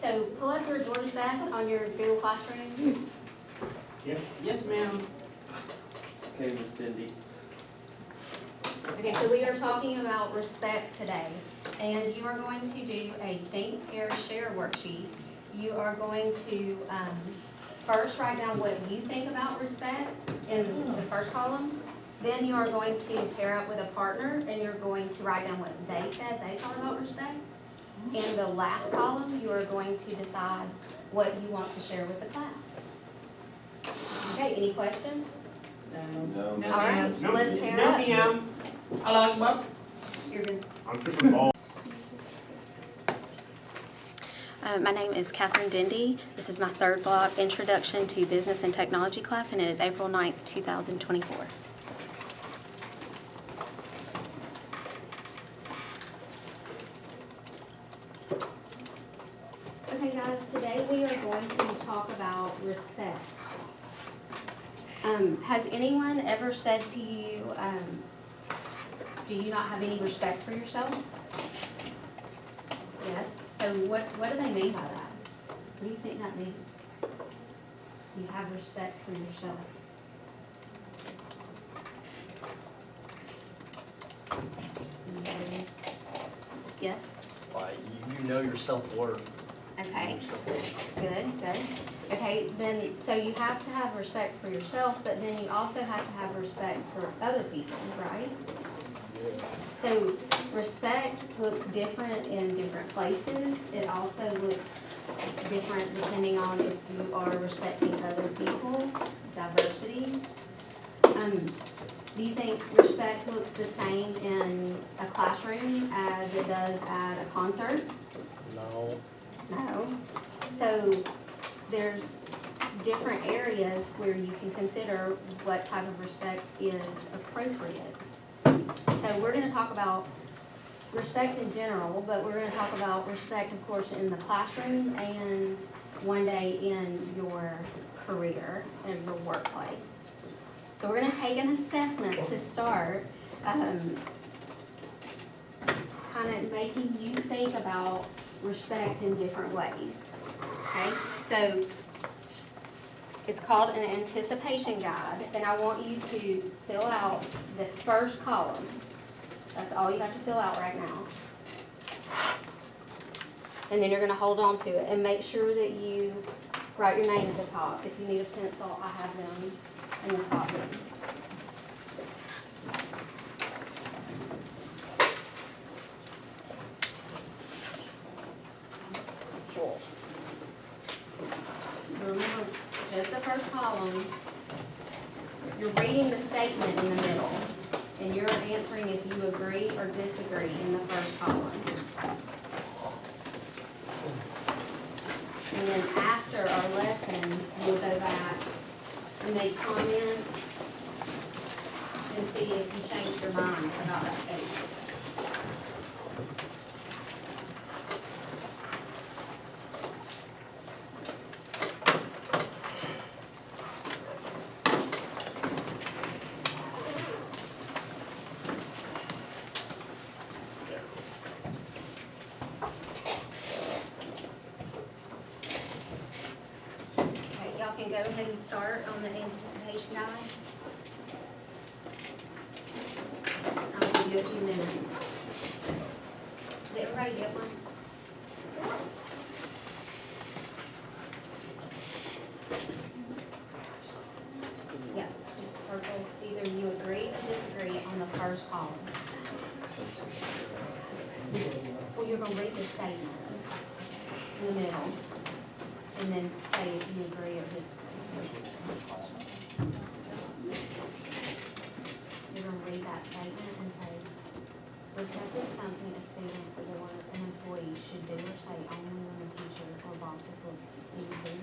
So pull up your Georgia Best on your Google Classroom. Yes, ma'am. Okay, Ms. Dendy. Okay, so we are talking about respect today, and you are going to do a think, pair, share worksheet. You are going to first write down what you think about respect in the first column. Then you are going to pair up with a partner, and you're going to write down what they said they thought about respect. In the last column, you are going to decide what you want to share with the class. Okay, any questions? No. No, All right, ma'am. No, let's pair no, up. ma'am. I like Bob. You're good. I'm tripping ball. My name is Catherine Dendy. This is my third block, Introduction to Business and Technology class, and it is April 9th, 2024. Okay guys, today we are going to talk about respect. Has anyone ever said to you, do you not have any respect for yourself? Yes. So what do they mean by that? What do you think that means? You have respect for yourself. Anybody? Yes? Like, you know your self-worth. Okay. Your self-worth. Good. Okay, then, so you have to have respect for yourself, but then you also have to have respect for other people, right? So respect looks different in different places. It also looks different depending on if you are respecting other people, diversities. Do you think respect looks the same in a classroom as it does at a concert? No. No. So there's different areas where you can consider what type of respect is appropriate. So we're going to talk about respect in general, but we're going to talk about respect, of course, in the classroom and one day in your career and your workplace. So we're going to take an assessment to start, kind of making you think about respect in different ways. Okay, so it's called an anticipation guide, and I want you to fill out the first column. That's all you have to fill out right now. And then you're going to hold on to it and make sure that you write your name at the top. If you need a pencil, I have them in the top room. Remember, just the first column, you're reading the statement in the middle, and you're answering if you agree or disagree in the first column. And then after our lesson, you'll go back and make comments and see if you changed your mind about that statement. Go ahead and start on the anticipation guide. I'm going to give you a few minutes. Did everybody get one? Yeah, just circle either you agree or disagree on the first column. Well, you're going to read the statement in the middle. And then say if you agree or disagree. You're going to read that statement and say, respect is something a student or an employee should do or say only when the teacher or boss is looking.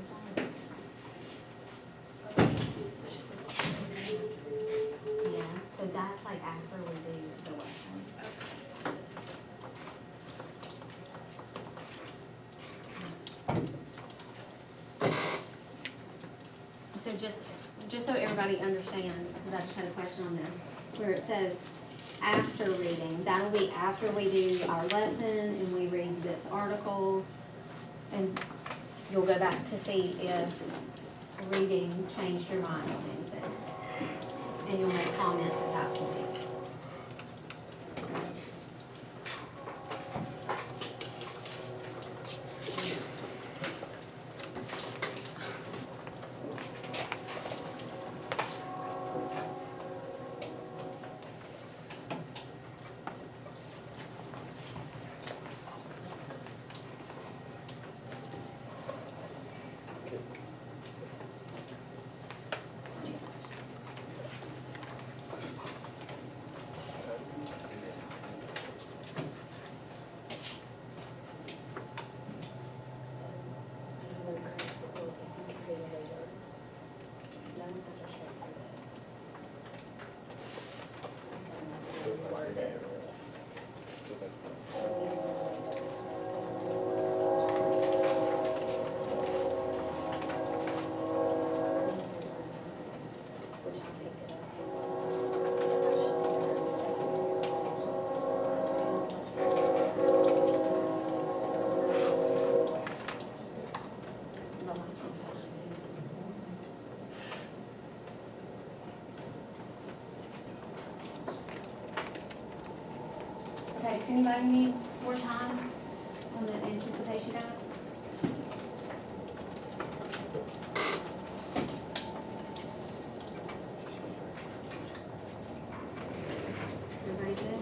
Yeah, so that's like after we do the lesson. So just so everybody understands, because I just had a question on this, where it says after reading, that'll be after we do our lesson and we read this article And you'll go back to see if reading changed your mind on anything. And you'll make comments at that point. Okay, does anybody need more time on the anticipation guide? Everybody good?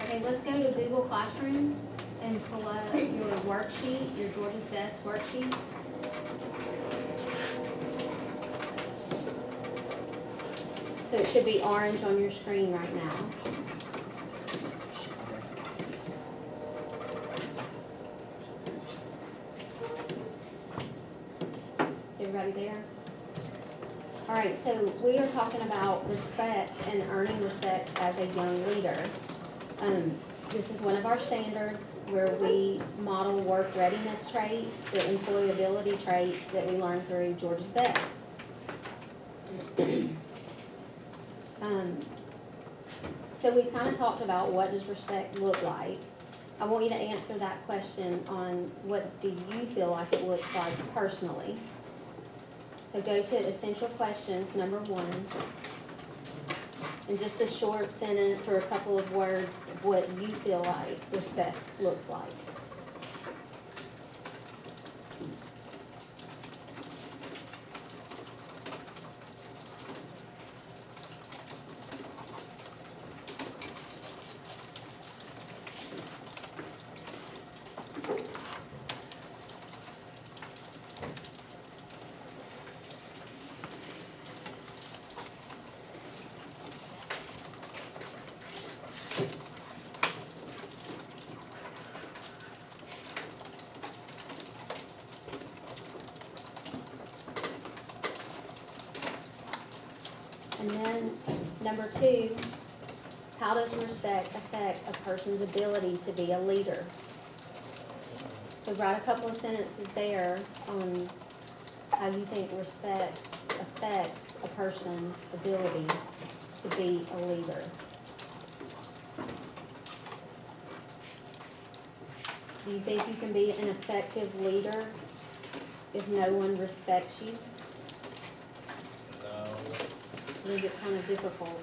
Okay, let's go to Google Classroom and pull up your worksheet, your Georgia's Best worksheet. So it should be orange on your screen right now. Everybody there? All right, so we are talking about respect and earning respect as a young leader. This is one of our standards where we model work readiness traits, the employability traits that we learn through Georgia's Best. So we've kind of talked about what does respect look like. I want you to answer that question on what do you feel like it looks like personally. So go to essential questions, number 1. And just a short sentence or a couple of words of what you feel like respect looks like. And then, number 2, how does respect affect a person's ability to be a leader? So write a couple of sentences there on how you think respect affects a person's ability to be a leader. Do you think you can be an effective leader if no one respects you? No. I think it's kind of difficult.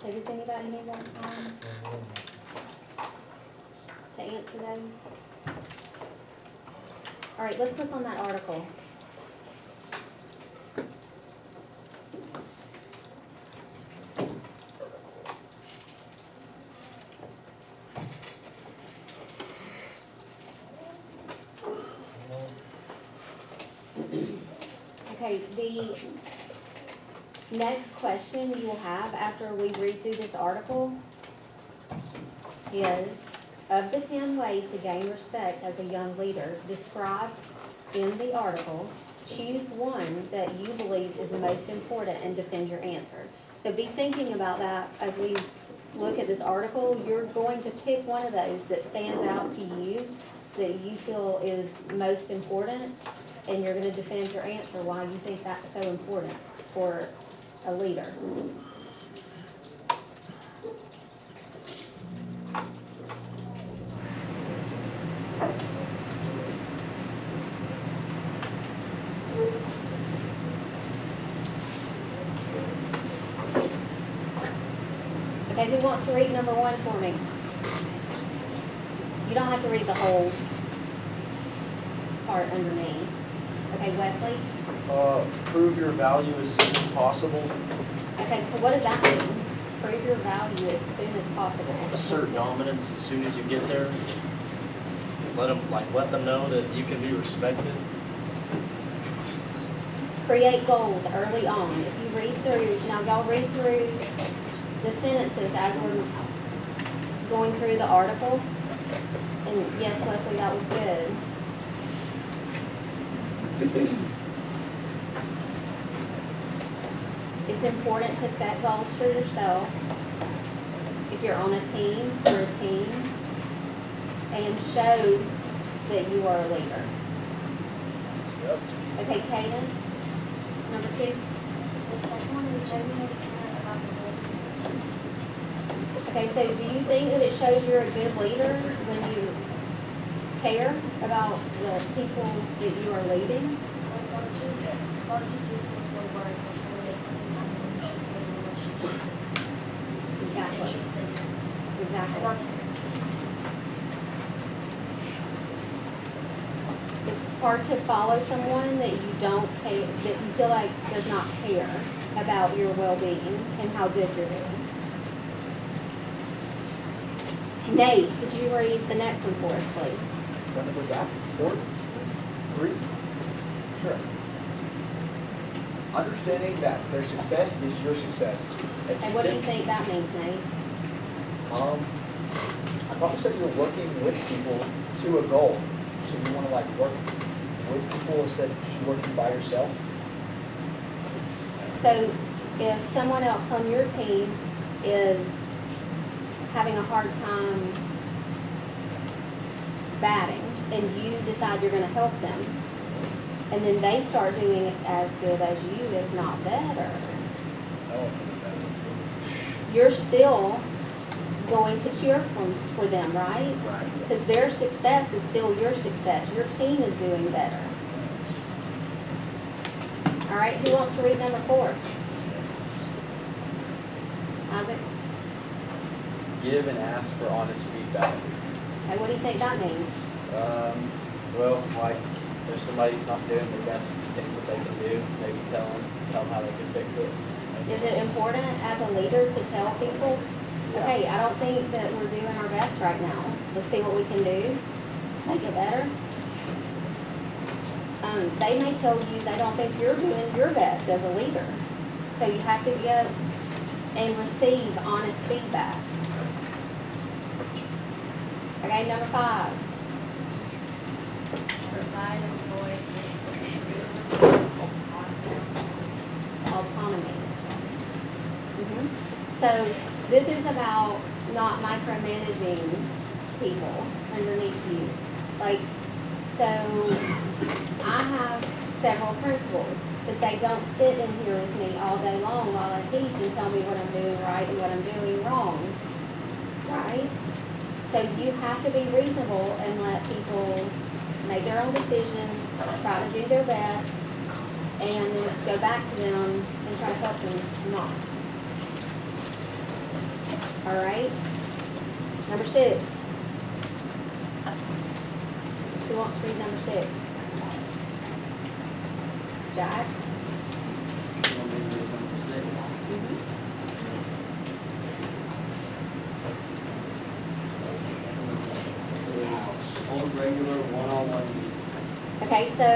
So does anybody need more time to answer those? All right, let's click on that article. Okay, the next question you will have after we read through this article is, of the 10 ways to gain respect as a young leader described in the article, choose one that you believe is the most important and defend your answer. So be thinking about that as we look at this article. You're going to pick one of those that stands out to you, that you feel is most important, and you're going to defend your answer why you think that's so important for a leader. Okay, who wants to read number 1 for me? You don't have to read the whole part under me. Okay, Wesley? Prove your value as soon as possible. Okay, so what does that mean? Prove your value as soon as possible. Assert dominance as soon as you get there. Let them know that you can be respected. Create goals early on. If you read through, now y'all read through the sentences as we're going through the article. And yes, Leslie, that was good. It's important to set goals for yourself. If you're on a team, for a team, and show that you are a leader. Yep. Okay, Cadence, number 2. The second one is genuinely caring about the Okay, so do you think that it shows you're a good leader when you care about the people that you are leading? God just used the full word before they something happened in the relationship. Exactly. Interested. Exactly. Not interested. It's hard to follow someone that you don't care, that you feel like does not care about your well-being and how good you're doing. Dave, could you read the next one for us, please? Want to go back? 4? 3? Sure. Understanding that their success is your success. And what do you think that means, Nate? I probably said you're working with people to a goal. So you want to like work with people instead of just working by yourself. So if someone else on your team is having a hard time batting and you decide you're going to help them, and then they start doing it as good as you, if not better, you're still going to cheer for them, right? Right. Because their success is still your success. Your team is doing better. All right, who wants to read number 4? Isaac? Give and ask for honest feedback. Okay, what do you think that means? Well, like, if somebody's not doing their best, things that they can do, maybe tell them how they can fix it. Is it important as a leader to tell people, okay, I don't think that we're doing our best right now. Let's see what we can do, make it better? They may tell you they don't think you're doing your best as a leader. So you have to give and receive honest feedback. Okay, number 5. Provide employees with Autonomy. So this is about not micromanaging people underneath you. Like, so I have several principals, but they don't sit in here with me all day long while I teach and tell me what I'm doing right and what I'm doing wrong, right? So you have to be reasonable and let people make their own decisions, try to do their best, and then go back to them and try to help them not. All right. Number 6. Who wants to read number 6? Jack? Want me to read number 6? Hold regular one-on-one meetings. Okay, so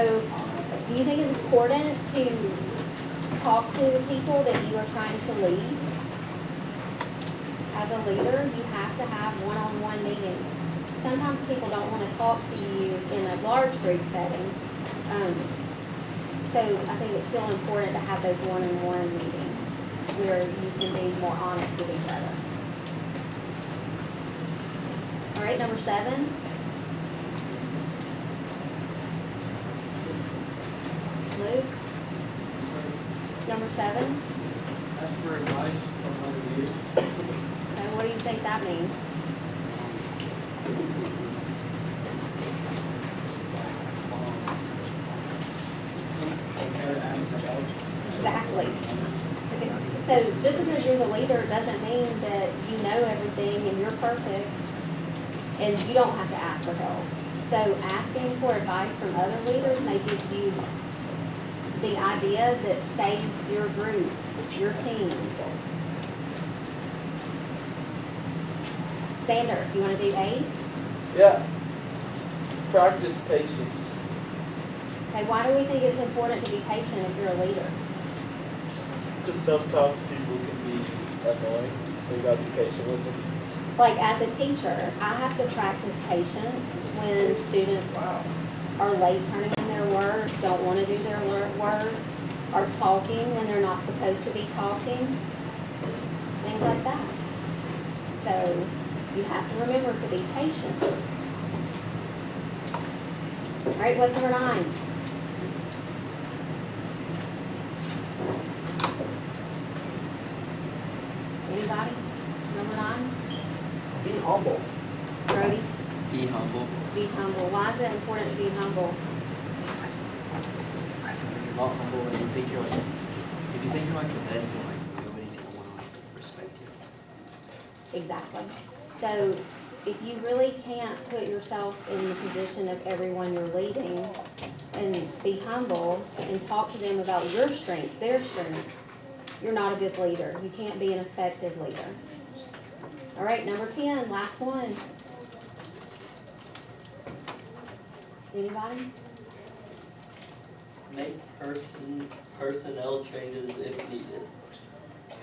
do you think it's important to talk to the people that you are trying to lead? As a leader, you have to have one-on-one meetings. Sometimes people don't want to talk to you in a large group setting. So I think it's still important to have those one-on-one meetings where you can be more honest with each other. All right, number 7. Luke? Number 7. Ask for advice from other leaders. And what do you think that means? Compare, ask about. Exactly. So just because you're the leader doesn't mean that you know everything and you're perfect and you don't have to ask for help. So asking for advice from other leaders may give you the idea that saves your group, your team. Sander, you want to do 8? Yeah. Practice patience. Okay, why do we think it's important to be patient if you're a leader? Because sometimes people can be annoying, so you gotta be patient with them. Like as a teacher, I have to practice patience when students are late turning in their work, don't want to do their work, are talking when they're not supposed to be talking, things like that. So you have to remember to be patient. All right, what's number 9? Anybody? Number 9? Be humble. Brody? Be humble. Be humble. Why is it important to be humble? Because if you're not humble and you think you're like, if you think you're like the best, then like nobody's gonna want to respect you. Exactly. So if you really can't put yourself in the position of everyone you're leading and be humble and talk to them about your strengths, their strengths, you're not a good leader. You can't be an effective leader. All right, number 10, last one. Anybody? Make personnel changes if needed.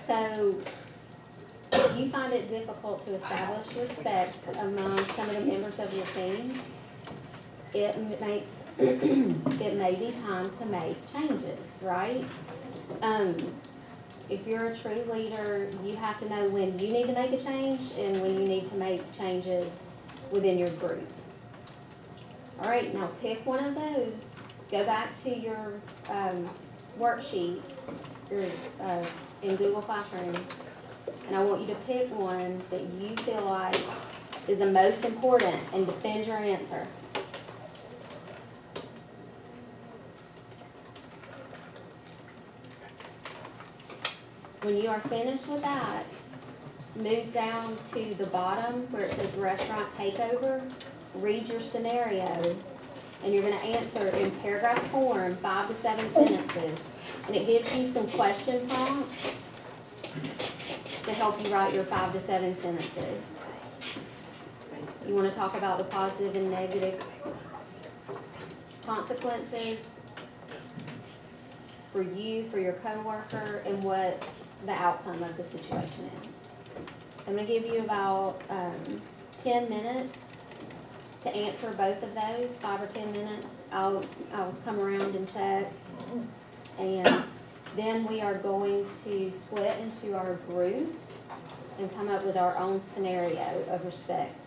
So if you find it difficult to establish respect among some of the members of your team, it may it may be time to make changes, right? If you're a true leader, you have to know when you need to make a change and when you need to make changes within your group. All right, now pick one of those. Go back to your worksheet your, in Google Classroom, and I want you to pick one that you feel like is the most important and defend your answer. When you are finished with that, move down to the bottom where it says restaurant takeover, read your scenario, and you're gonna answer in paragraph form 5 to 7 sentences. And it gives you some question prompts to help you write your 5 to 7 sentences. You wanna talk about the positive and negative consequences for you, for your coworker, and what the outcome of the situation is. I'm gonna give you about 10 minutes to answer both of those, 5 or 10 minutes. I'll come around and check. And then we are going to split into our groups and come up with our own scenario of respect.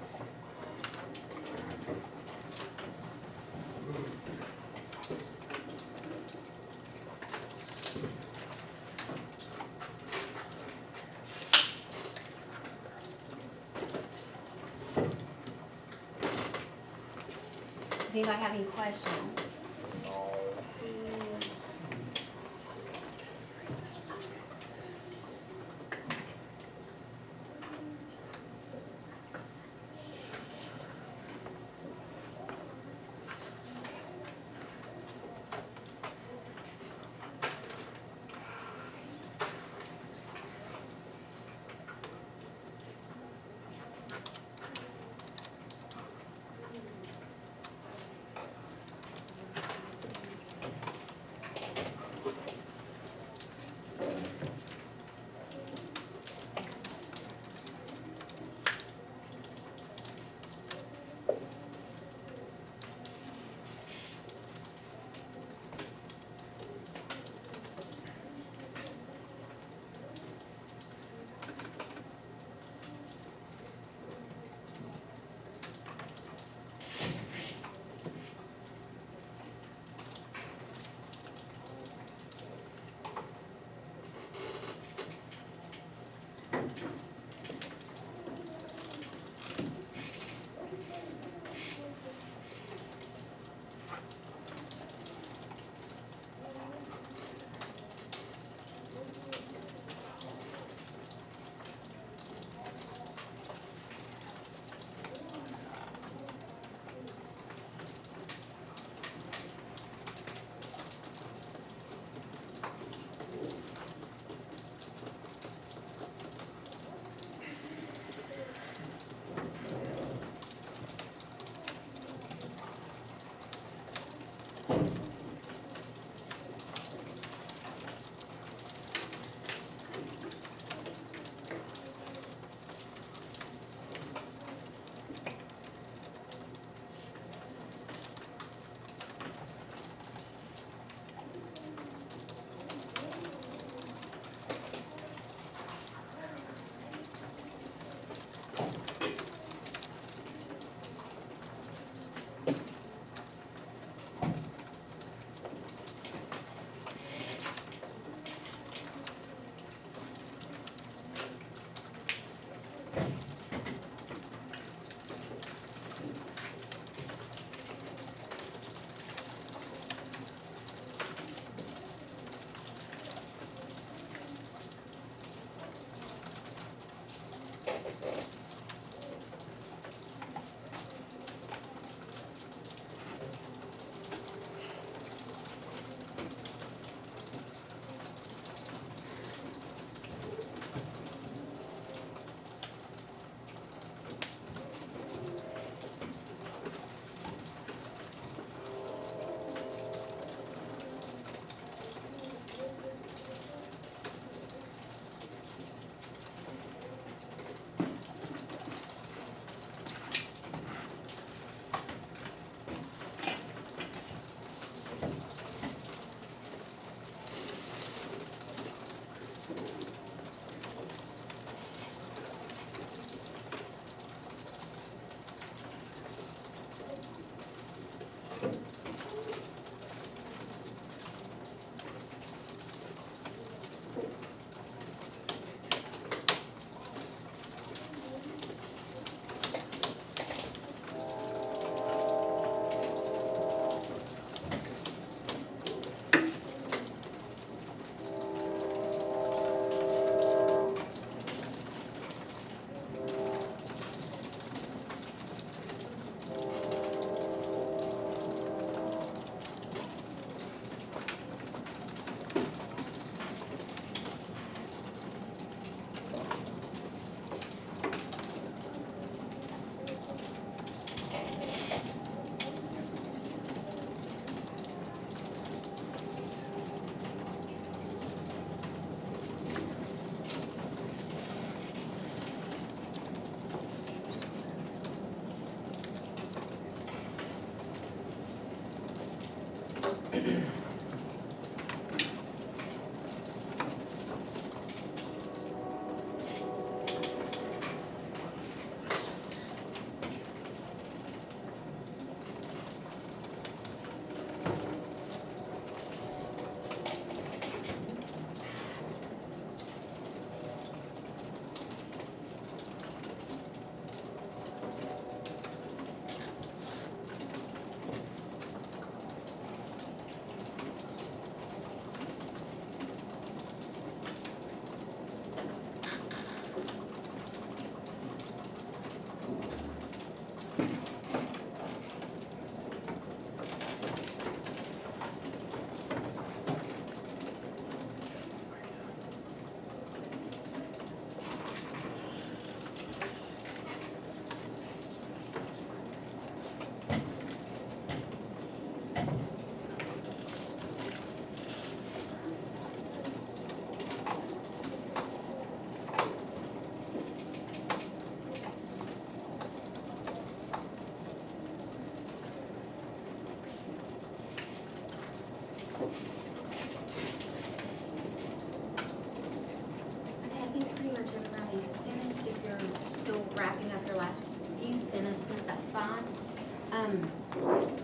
Does anybody have any questions?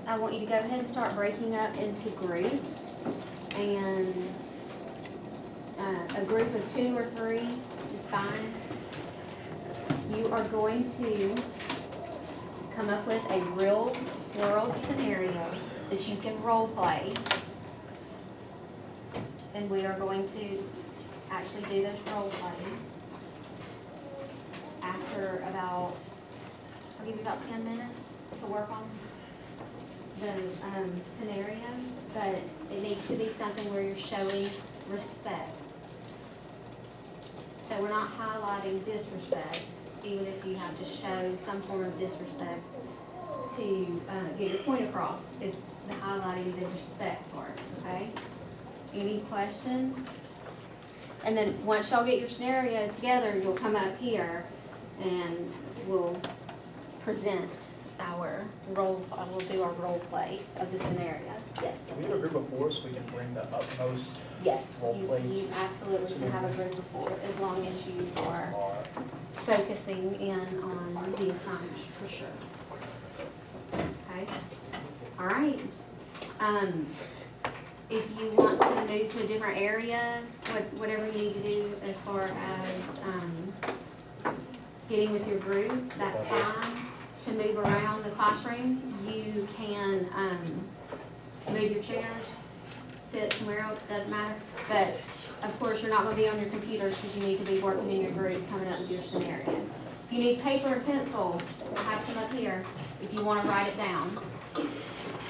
I want you to go ahead and start breaking up into groups. And a group of 2 or 3 is fine. You are going to come up with a real world scenario that you can role play. And we are going to actually do those role plays after about, I'll give you about 10 minutes to work on the scenario, but it needs to be something where you're showing respect. So we're not highlighting disrespect, even if you have to show some form of disrespect to get your point across. It's the highlighting the respect part, okay? Any questions? And then once y'all get your scenario together, you'll come up here and we'll present our role, we'll do our role play of the scenario. Yes? Do we have a group of 4 so we can bring the utmost Yes, role you, play? you absolutely can have a group of 4 as long as you are focusing in on the assignment for sure. Okay? All right. If you want to move to a different area, whatever you need to do as far as getting with your group, that's fine. To move around the classroom, you can move your chairs, sit somewhere else, doesn't matter. But of course, you're not going to be on your computers because you need to be working in your group, coming up with your scenario. If you need paper and pencil, I have some up here if you want to write it down.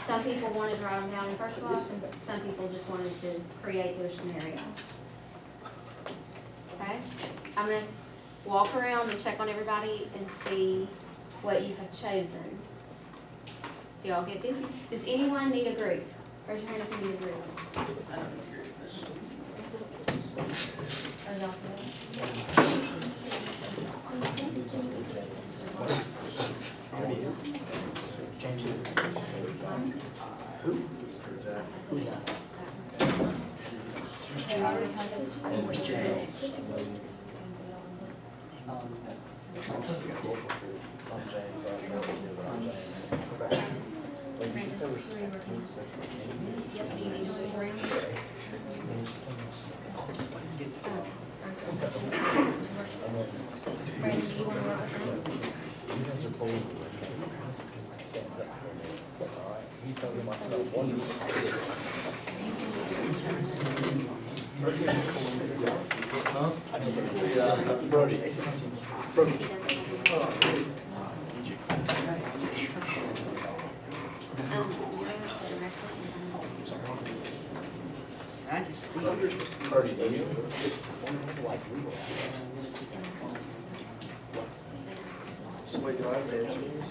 Some people wanted to write them down in first class, and some people just wanted to create their scenario. Okay? I'm going to walk around and check on everybody and see what you have chosen. So y'all get busy. Does anyone need a group? Raise your hand if you need a group. Are y'all Yep, do you need to move around? Brandon, do you want to work with me? I just, So wait, do I have to answer this?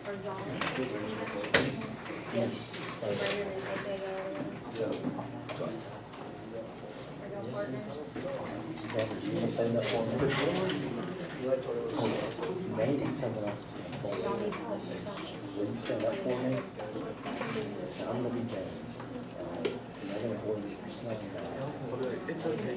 Are y'all Yes. Brandon and AJ are y'all partners? Send that for me. Maybe something else. Y'all need to put this on. Will you stand up for me? I'm gonna be James. I'm gonna avoid you for smelling bad. It's okay,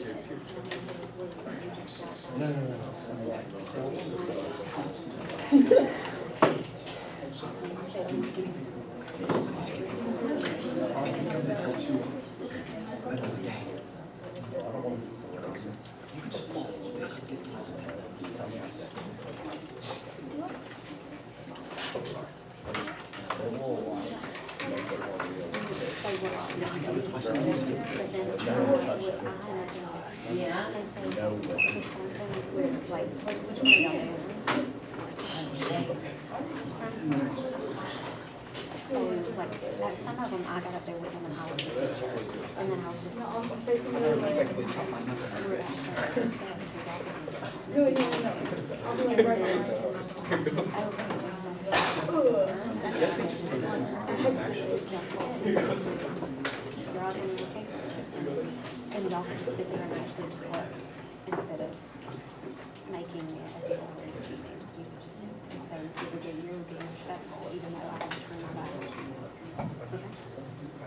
Yeah. And so, the same thing with, like, which one y'all doing? So, like, some of them, I got up there with them and I was the teacher, and then I was just. I'll do it right now. And y'all can sit there and actually just work instead of making it a deal or anything. You can just say, you're being respectful, even though I can turn my back. Okay?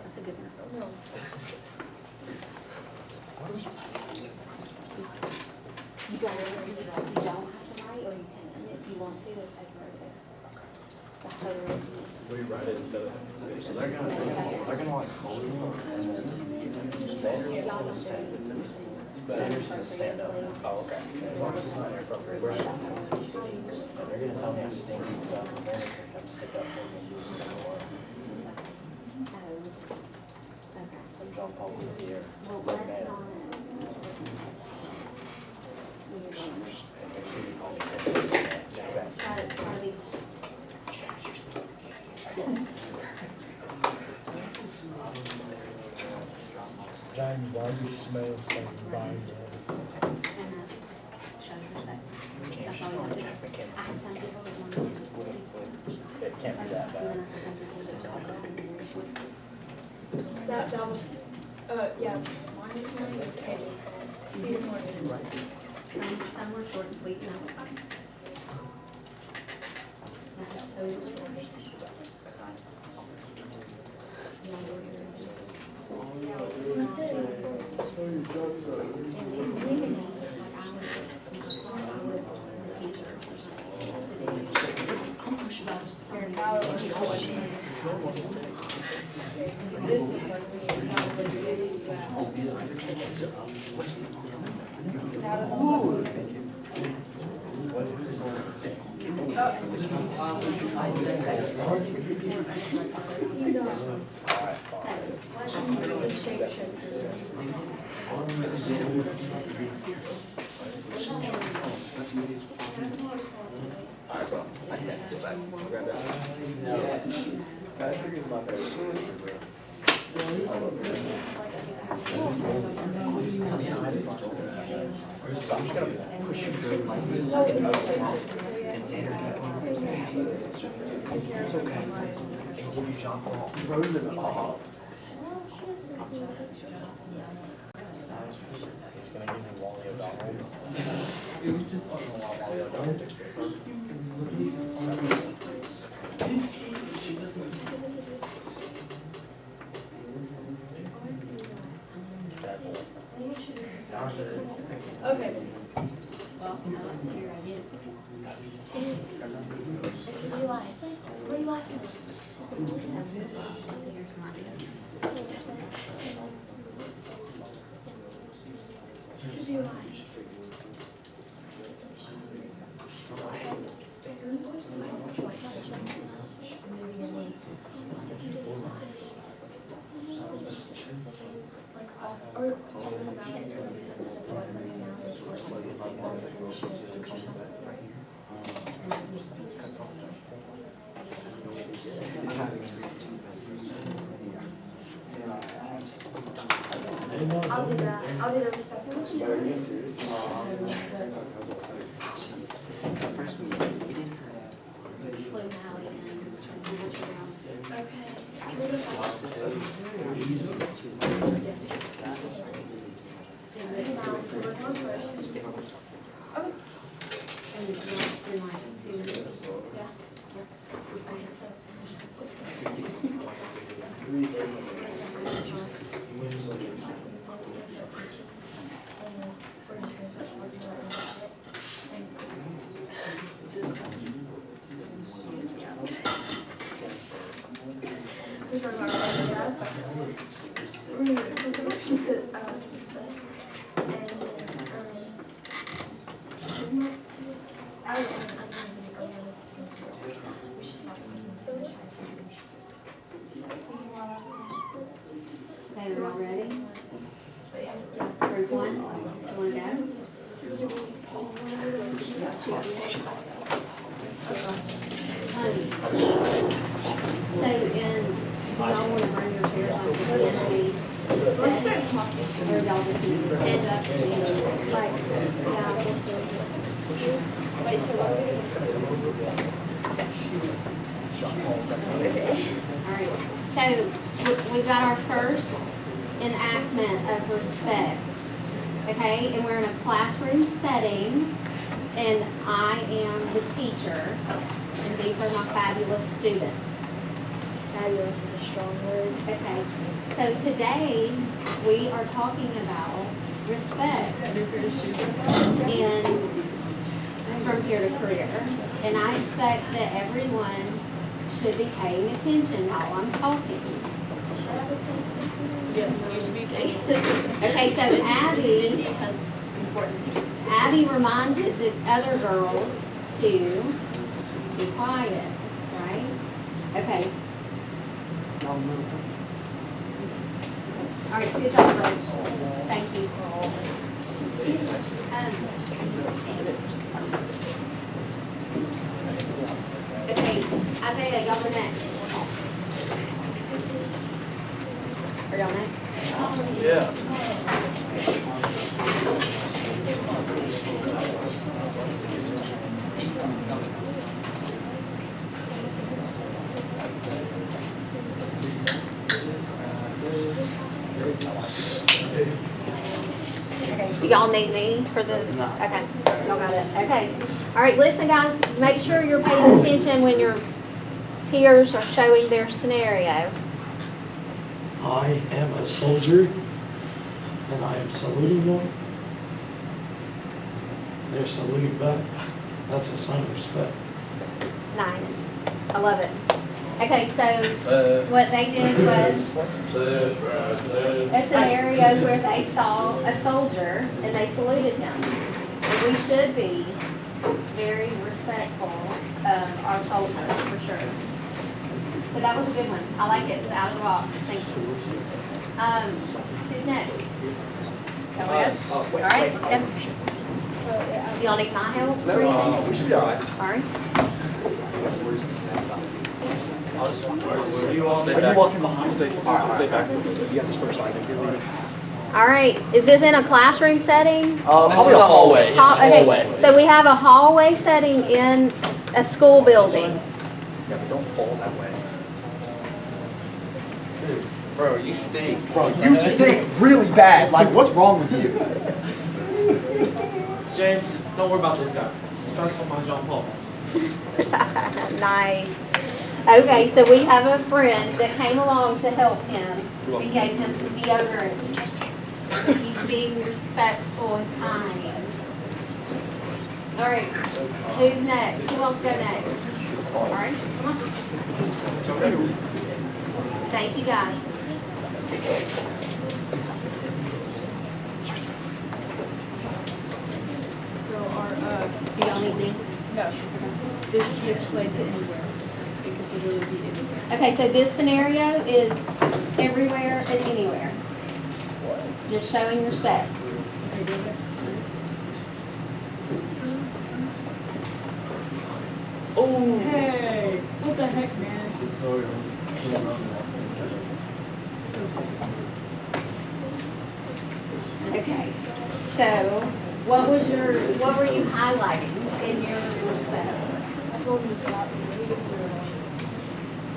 That's a good one. don't have to write, or you can, and if you want to, there's paper over there. That's totally up to you. We write it instead of. So they're gonna like hold you and Y'all don't do it. Banner's gonna stand up. Oh, okay. As long as it's not inappropriate. They're gonna tell me I'm stinky stuff, and Banner's gonna come stick up for me too, so don't worry. Okay. Some John Paul was here. Well, Look, that's Banner. not. And make sure you call me Banner. Yeah, Try to be. James, why do you smell something buying And show respect. That's all you have to do. I had some people that wanted to. It can't be that bad. That was, yeah, mine this morning, it was Andrew's class. This morning. Some were short and sweet, and that was fine. That was totally fine. I'm just gonna push you through like. It's okay. And give you Jean Paul. Rose in the ball. He's gonna give me Wally O'Donnell. It was just on the Wally O'Donnell experience. Okay. Well, here it is. What are you laughing? What are you laughing at? Because you lie. Or talking about it, or do something simple like running out of or something like that, then you should teach or something. I'll do that. I'll do the respect. So first we didn't Blue Valley and Google Trail. Okay. Can we go fast? So we're going first. Okay. And then like two. Yeah. So, let's go. We're just gonna switch parts right now. We're talking about right now. We're gonna put some stuff. And we should stop. Okay, we're all ready? So yeah. Group one, you wanna go? So, and y'all wanna bring your chairs on to the edge? Let's start talking. Or y'all just need to stand up and Like, yeah, we'll still. Wait, so what are we Alright, so we've got our first enactment of respect, okay? And we're in a classroom setting, and I am the teacher, and these are my fabulous students. Fabulous is a strong word. Okay, so today we are talking about respect and from peer to career. And I expect that everyone should be paying attention while I'm talking. Yes, you're speaking. Okay, so Abby reminded the other girls to be quiet, right? Okay. All right, good job, girls. Thank you. Okay, Isaiah, y'all are next. Are y'all next? Yeah. Okay, do y'all need me for the, okay, y'all got it, okay. All right, listen guys, make sure you're paying attention when your peers are showing their scenario. I am a soldier, and I am saluting them. They're saluting back. That's a sign of respect. Nice, I love it. Okay, so what they did was a scenario where they saw a soldier and they saluted him. And we should be very respectful of our soldiers, for sure. So that was a good one. I like it. It's out of the box. Thank you. Who's next? All right, let's go. Do y'all need my help or anything? We should be all right. All right. I'll just walk. Are you walking behind? Stay back. You got this first, Isaac. You're leading. All right. Is this in a classroom setting? Probably a hallway. Okay. So we have a hallway setting in a school building. Yeah, but don't fall that way. Bro, you stink. Bro, you stink really bad. Like, what's wrong with you? James, don't worry about this guy. Trust on my Jean Paul. Nice. Okay, so we have a friend that came along to help him. We gave him some deodorant. He's being respectful and kind. All right, who's next? Who wants to go next? All right, come on. Thank you, guys. So our, Do y'all need me? no, this takes place anywhere. It could literally be anywhere. Okay, so this scenario is everywhere and anywhere. Just showing respect. Are you doing it? Oh. Hey, what the heck, man? Okay, so what were you highlighting in your respect? I told him to stop.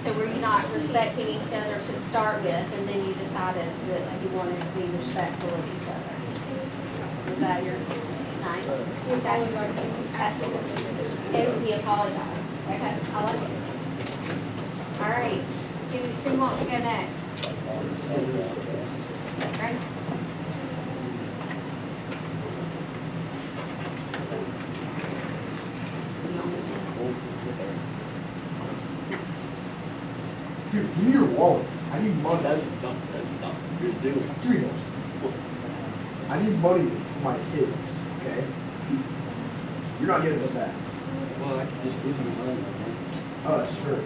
So were you not respecting each other to start with, and then you decided that you wanted to be respectful of each other? Was that your, nice? Okay. And he apologized. Okay, I like it. All right, who wants to go next? Right? Dude, give me your wallet. I need money. That's dumb. You're doing. Give me yours. I need money for my kids, okay? You're not getting this back. Well, I could just give you money. Oh, sure.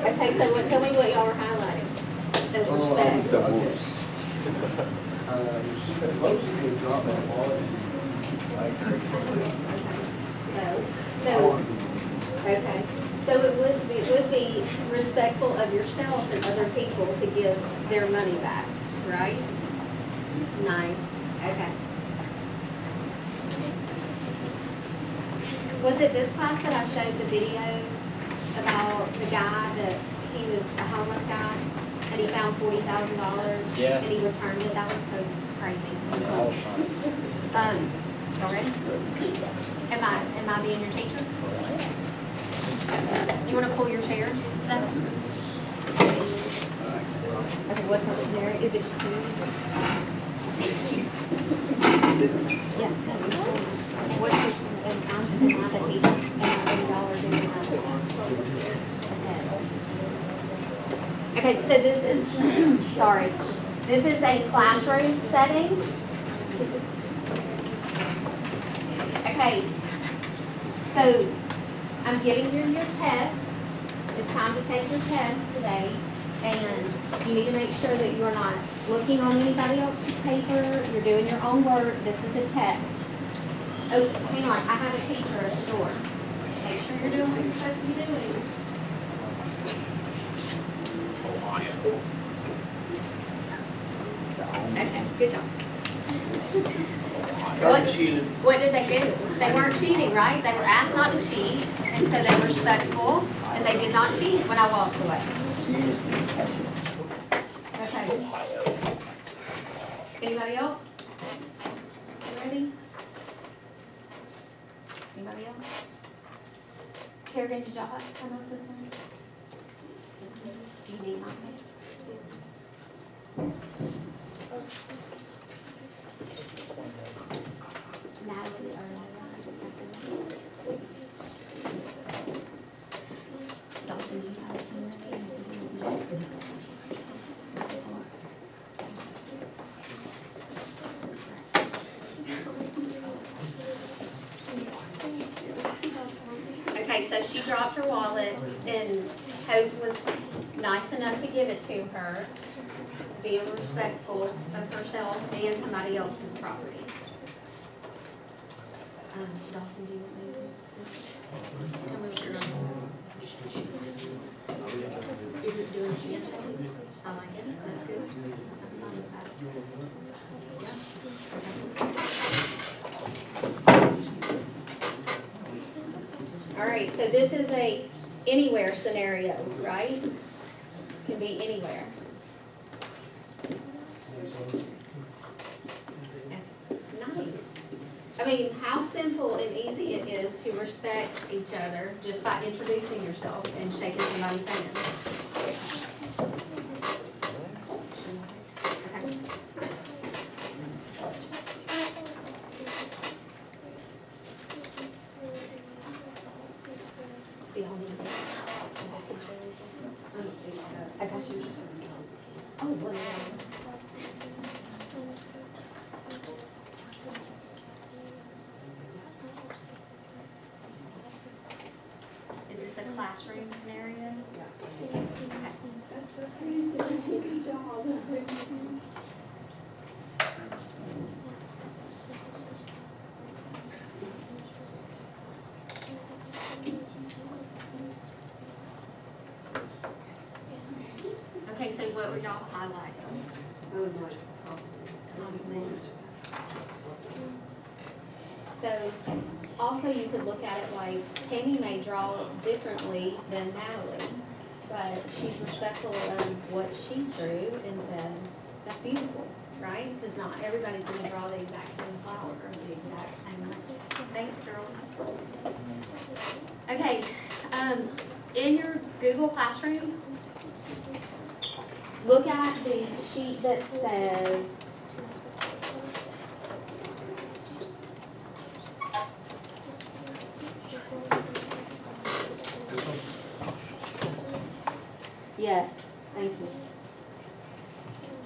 Okay, so tell me what y'all were highlighting. As respect. Okay, so it would be respectful of yourself and other people to give their money back, right? Nice, okay. Was it this class that I showed the video about the guy that he was a homeless guy and he found $40,000? Yeah. And he returned it? That was so crazy. All right. Am I being your teacher? You wanna pull your chairs? That's okay, what's the scenario? Is it just you? Yes. What's your, and I'm the heat, and $80 doing that. Okay, so this is, sorry, this is a classroom setting. Okay, so I'm giving you your tests. It's time to take your test today, and you need to make sure that you are not looking on anybody else's paper. You're doing your own work. This is a test. Oh, hang on, I have a teacher at the door. Make sure you're doing what you're supposed to be doing. Okay, good job. What did they do? They weren't cheating, right? They were asked not to cheat, and so they were respectful, and they did not cheat when I walked away. Okay. Anybody else? You ready? Anybody else? Kerrigan, did y'all have to come up with one? Do you need my page? Natalie, Dawson, you have some. Okay, so she dropped her wallet, and Hope was nice enough to give it to her, being respectful of herself and somebody else's property. Dawson, do you want me to come over here? You're doing it. I like it. That's good. I'm fine with that. All right, so this is a anywhere scenario, right? Can be anywhere. Nice. I mean, how simple and easy it is to respect each other just by introducing yourself and shaking somebody's hand. Okay. Do y'all need this? Okay. Oh, what? Is this a classroom scenario? Okay, so what were y'all highlighting? So also you could look at it like Tammy may draw differently than Natalie, but she's respectful of what she drew and said, that's beautiful, right? Because not everybody's going to draw the exact same flower or the exact same way. Thanks, girl. Okay, in your Google Classroom, look at the sheet that says yes, thank you.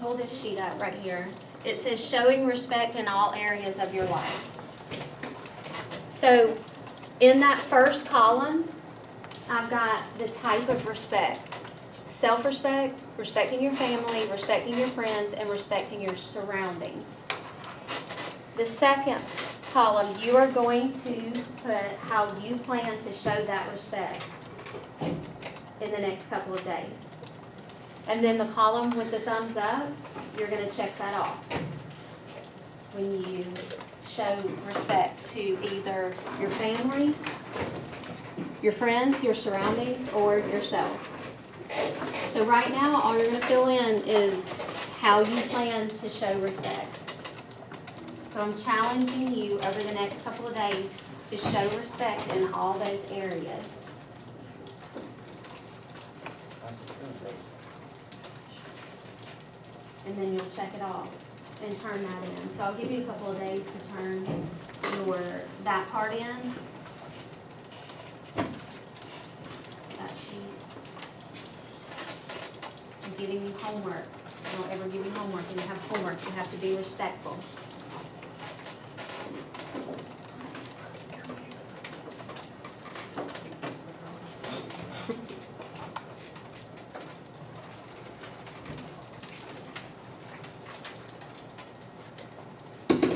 Hold this sheet up right here. It says showing respect in all areas of your life. So in that first column, I've got the type of respect. Self-respect, respecting your family, respecting your friends, and respecting your surroundings. The second column, you are going to put how you plan to show that respect in the next couple of days. And then the column with the thumbs up, you're going to check that off when you show respect to either your family, your friends, your surroundings, or yourself. So right now, all you're going to fill in is how you plan to show respect. So I'm challenging you over the next couple of days to show respect in all those areas. And then you'll check it off and turn that in. So I'll give you a couple of days to turn that part in. That sheet. I'm giving you homework. I don't ever give you homework. When you have homework, you have to be respectful.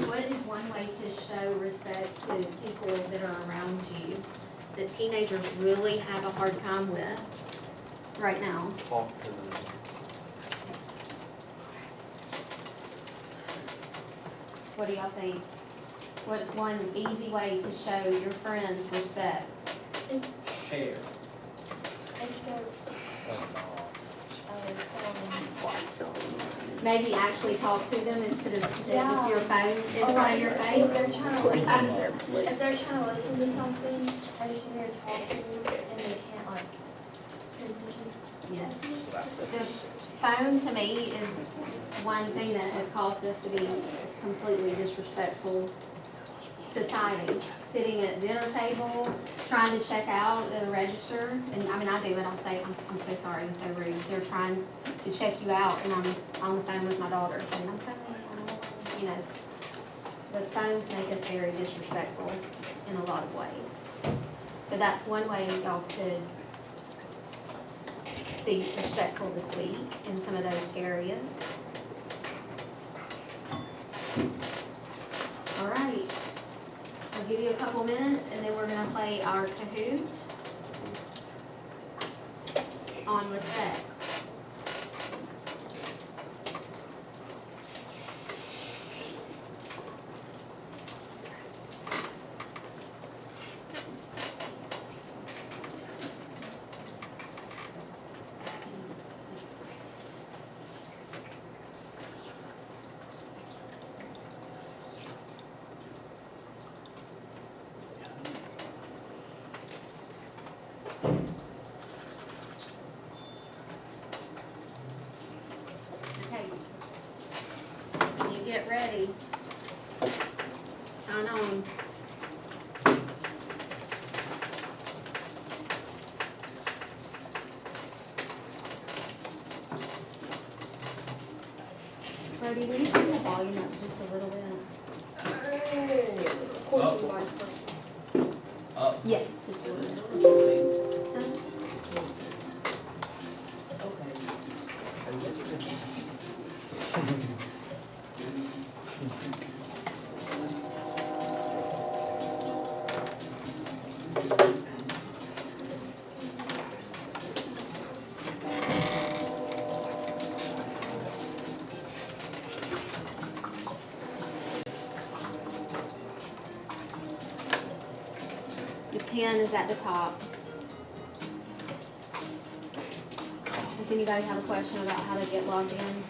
What is one way to show respect to people that are around you that teenagers really have a hard time with right now? Talk to them. What do y'all think? What's one easy way to show your friends respect? Share. Maybe actually talk to them instead of sitting Yeah. with your phone in Or front of your if face? they're trying to listen, if they're trying to listen to something, they're sitting there talking and they can't like pay attention. Yeah. The phone to me is one thing that has caused us to be a completely disrespectful society. Sitting at dinner table, trying to check out at a register, and I mean, I do it, I'll say, I'm so sorry, I'm so rude. They're trying to check you out, and I'm on the phone with my daughter, and I'm you know, the phones make us very disrespectful in a lot of ways. So that's one way y'all could be respectful this week in some of those areas. All right. I'll give you a couple minutes and then we're gonna play our Kahoot on respect. Okay. When you get ready, sign on. Brody, will you turn the volume up just a little bit? Up. Yes, just a little bit. Done? The pen is at the top. Does anybody have a question about how to get logged in?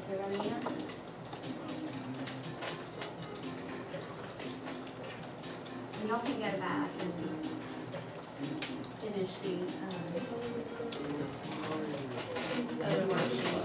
Everybody in? And y'all can go back and finish the, other worksheet.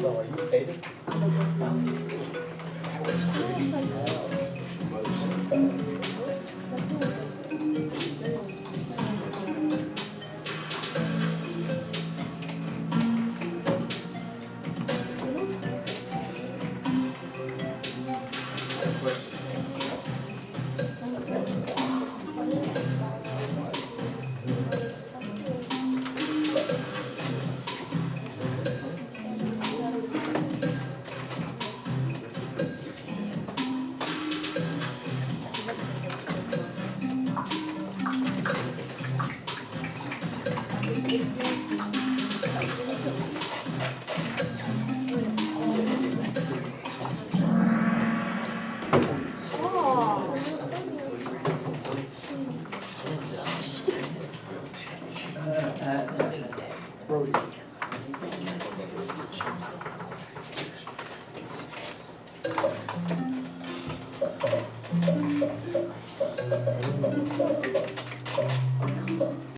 Well, are you faded? Brody.